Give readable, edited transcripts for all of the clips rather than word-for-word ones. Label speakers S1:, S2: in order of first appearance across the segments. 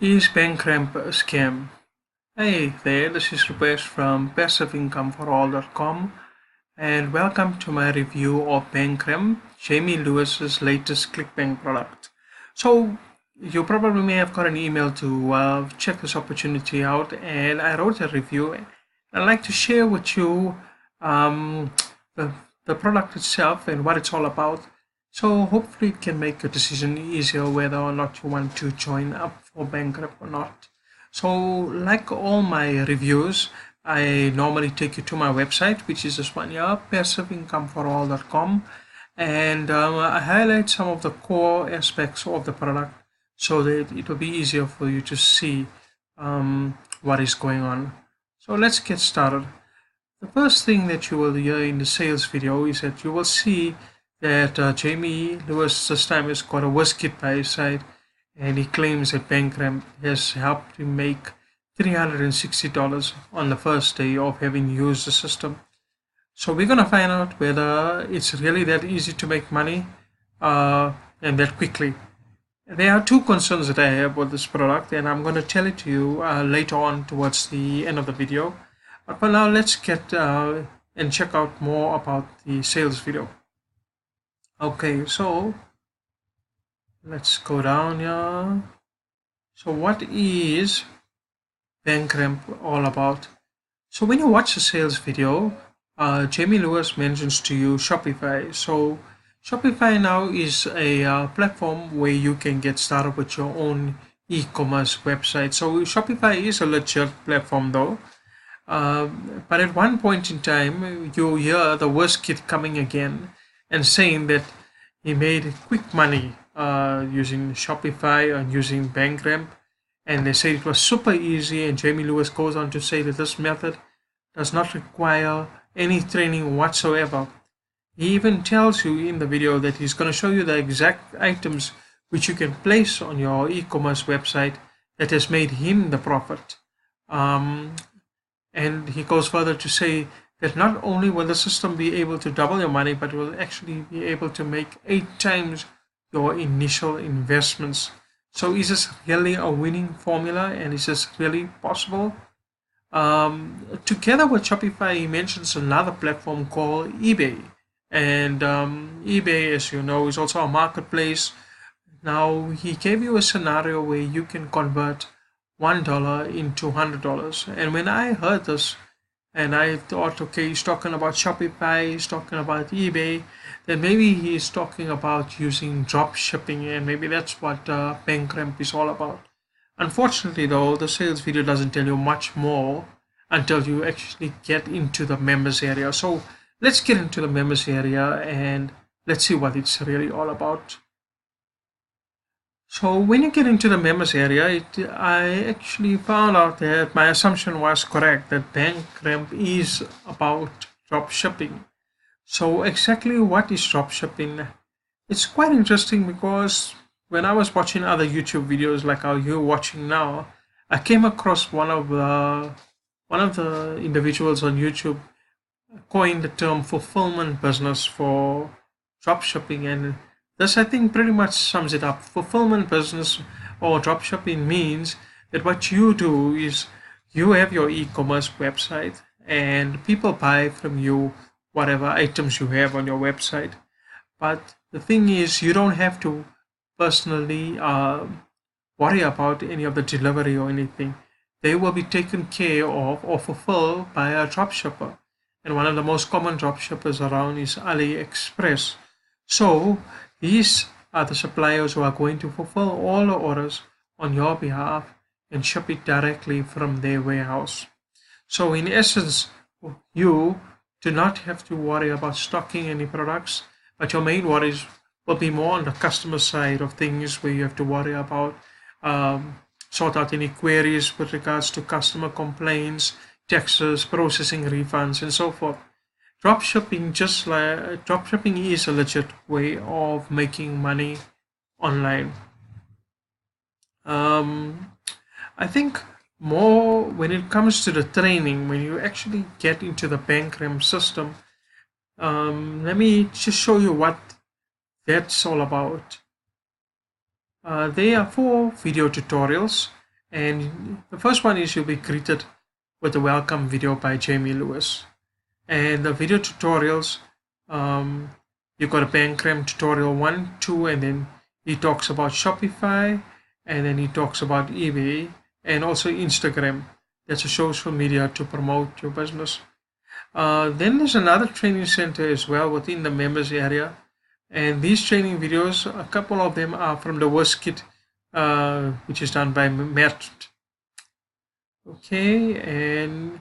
S1: Is Bankramp a scam? Hey there, this is Rupesh from passiveincomeforall.com and welcome to my review of Bankramp, Jamie Lewis's latest Clickbank product. So you probably may have got an email to check this opportunity out, and I wrote a review. I'd like to share with you um, the, the product itself and what it's all about. So hopefully it can make your decision easier whether or not you want to join up for Bankrupt or not. So like all my reviews, I normally take you to my website, which is this one here, passiveincomeforall.com, and I highlight some of the core aspects of the product so that it will be easier for you to see what is going on. So let's get started. The first thing that you will hear in the sales video is that you will see that Jamie Lewis this time has got a whiz-kid'by by his side, and he claims that Bankramp has helped him make $360 on the first day of having used the system. So we're gonna find out whether it's really that easy to make money and that quickly. There are two concerns that I have with this product, and I'm going to tell it to you later on towards the end of the video. But for now, let's get and check out more about the sales video. Okay, so let's go down here. So what is Bankramp all about? So when you watch the sales video, Jamie Lewis mentions to you Shopify. So Shopify now is a platform where you can get started with your own e-commerce website. So Shopify is a legit platform though. But at one point in time, you hear the whiz-kid coming again and saying that he made quick money using Shopify and using Bankramp. And they say it was super easy. And Jamie Lewis goes on to say that this method does not require any training whatsoever. He even tells you in the video that he's going to show you the exact items which you can place on your e-commerce website that has made him the profit. And he goes further to say that not only will the system be able to double your money, but it will actually be able to make 8 times your initial investments. So is this really a winning formula, and is this really possible? Together with Shopify, he mentions another platform called eBay. And eBay, as you know, is also a marketplace. Now, he gave you a scenario where you can convert $1 into $100. And when I heard this, and I thought, okay, he's talking about Shopify, he's talking about eBay, then maybe he's talking about using drop shipping, and maybe that's what Bankramp is all about. Unfortunately, though, the sales video doesn't tell you much more until you actually get into the members area. So let's get into the members area and let's see what it's really all about. So when you get into the members area, I actually found out that my assumption was correct, that Bankramp is about drop shipping. So exactly what is drop shipping? It's quite interesting because when I was watching other YouTube videos like how you're watching now, I came across one of the individuals on YouTube coined the term fulfillment business for drop shipping, and this I think pretty much sums it up. Fulfillment business or drop shipping means that what you do is you have your e-commerce website and people buy from you whatever items you have on your website. But the thing is, you don't have to personally worry about any of the delivery or anything. They will be taken care of or fulfilled by a dropshipper. And one of the most common dropshippers around is AliExpress. So these are the suppliers who are going to fulfill all the orders on your behalf and ship it directly from their warehouse. So in essence, you do not have to worry about stocking any products, but your main worries will be more on the customer side of things, where you have to worry about sort out any queries with regards to customer complaints, taxes, processing refunds, and so forth. Dropshipping is a legit way of making money online. I think more when it comes to the training, when you actually get into the Bankramp system, let me just show you what that's all about. There are 4 video tutorials, And the first one is you'll be greeted with a welcome video by Jamie Lewis. And the video tutorials, you got a Bankrem tutorial 1, 2, and then he talks about Shopify, and then he talks about eBay, and also Instagram. That's a social media to promote your business. Then there's another training center as well within the members area. And these training videos, a couple of them are from the whiz-kid'by, which is done by Matt. Okay, and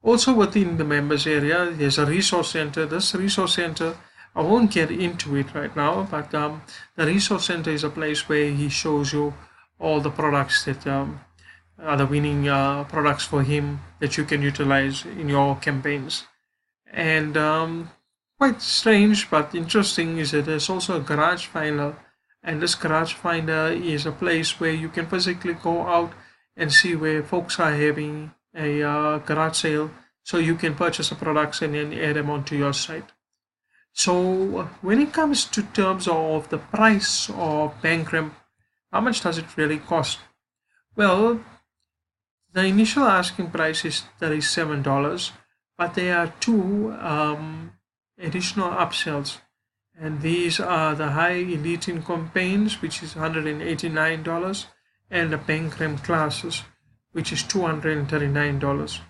S1: also within the members area, there's a resource center. This resource center, I won't get into it right now, but the resource center is a place where he shows you all the products that are the winning products for him that you can utilize in your campaigns. And quite strange but interesting is that there's also a garage finder, and this garage finder is a place where you can physically go out and see where folks are having a garage sale, so you can purchase the products and then add them onto your site. So when it comes to terms of the price of Bankrem, how much does it really cost? Well, the initial asking price is $37, but there are two additional upsells, and these are the high elite campaigns, which is $189, and the Bankrem classes, which is $239.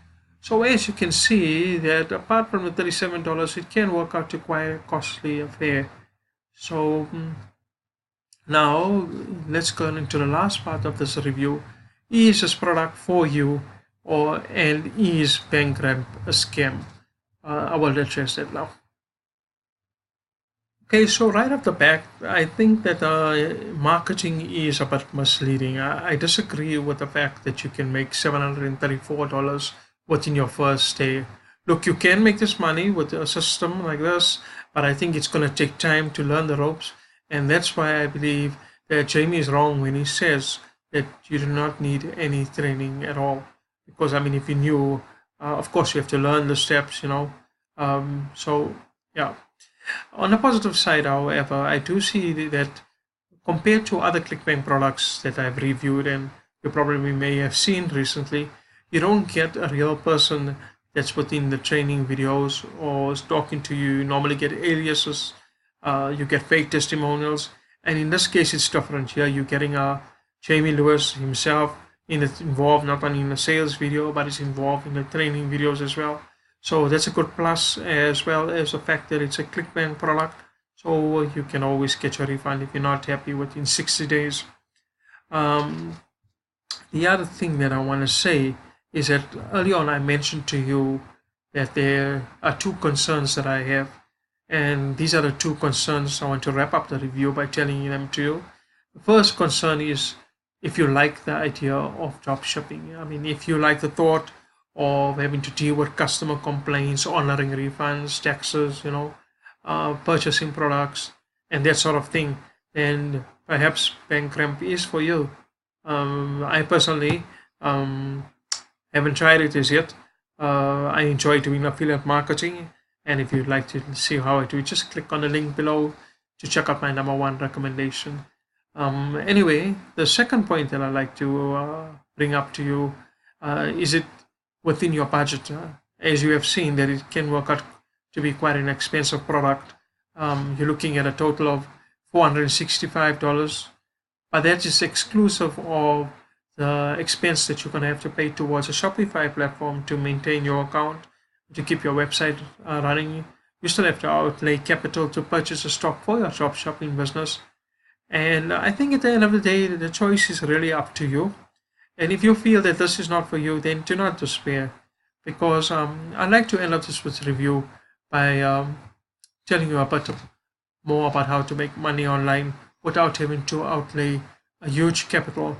S1: So as you can see that apart from the $37, it can work out to quite a costly affair. So now let's go into the last part of this review. Is this product for you, and is Bankrem a scam? I will address that now. Okay, so right off the bat, I think that marketing is a bit misleading. I disagree with the fact that you can make $734 within your first day. Look, you can make this money with a system like this, but I think it's going to take time to learn the ropes. And that's why I believe that Jamie is wrong when he says that you do not need any training at all. Because, I mean, if you knew, of course, you have to learn the steps, you know. So, yeah. On the positive side, however, I do see that compared to other Clickbank products that I've reviewed and you probably may have seen recently, you don't get a real person that's within the training videos or is talking to you. You normally get aliases, you get fake testimonials, and in this case it's different. Here you're getting Jamie Lewis himself involved not only in the sales video, but he's involved in the training videos as well. So that's a good plus, as well as the fact that it's a Clickbank product. So you can always get your refund if you're not happy within 60 days. The other thing that I want to say is that early on I mentioned to you that there are two concerns that I have. And these are the two concerns I want to wrap up the review by telling them to you. The first concern is if you like the idea of drop shipping. I mean, if you like the thought of having to deal with customer complaints, honoring refunds, taxes, you know, purchasing products, and that sort of thing, then perhaps Bankrem is for you. I personally haven't tried it as yet. I enjoy doing affiliate marketing, and if you'd like to see how I do it, just click on the link below to check out my #1 recommendation. Anyway, the second point that I'd like to bring up to you is it within your budget. As you have seen, that it can work out to be quite an expensive product. You're looking at a total of $465, but that is exclusive of the expense that you're going to have to pay towards a Shopify platform to maintain your account, to keep your website running. You still have to outlay capital to purchase a stock for your drop shipping business. And I think at the end of the day, the choice is really up to you. And if you feel that this is not for you, then do not despair, because I'd like to end up this review by telling you a bit more about how to make money online without having to outlay a huge capital.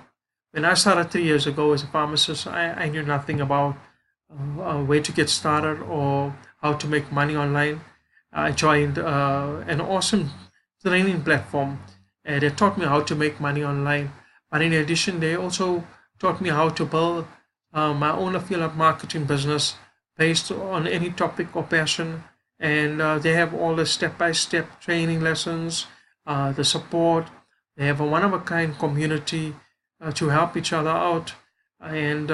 S1: When I started 3 years ago as a pharmacist, I knew nothing about where to get started or how to make money online. I joined an awesome training platform that taught me how to make money online. But in addition, they also taught me how to build my own affiliate marketing business based on any topic or passion. And they have all the step-by-step training lessons, the support. They have a one-of-a-kind community to help each other out. And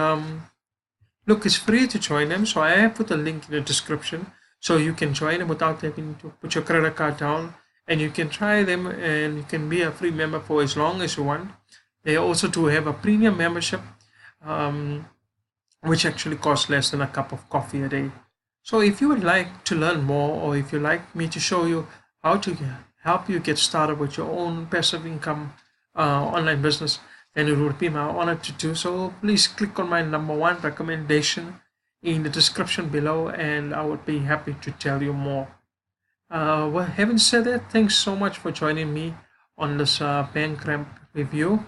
S1: look, it's free to join them, so I have put a link in the description so you can join them without having to put your credit card down, and you can try them and you can be a free member for as long as you want. They also do have a premium membership, um, which actually costs less than a cup of coffee a day. So if you would like to learn more, or if you'd like me to show you how to help you get started with your own passive income online business, then it would be my honor to do so. Please click on my #1 recommendation in the description below, and I would be happy to tell you more. Well, having said that, thanks so much for joining me on this Bandcamp review.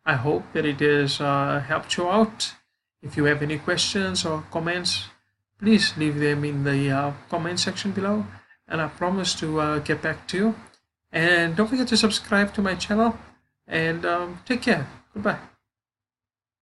S1: I hope that it has helped you out. If you have any questions or comments, please leave them in the comment section below, and I promise to get back to you. And don't forget to subscribe to my channel, and take care. Goodbye.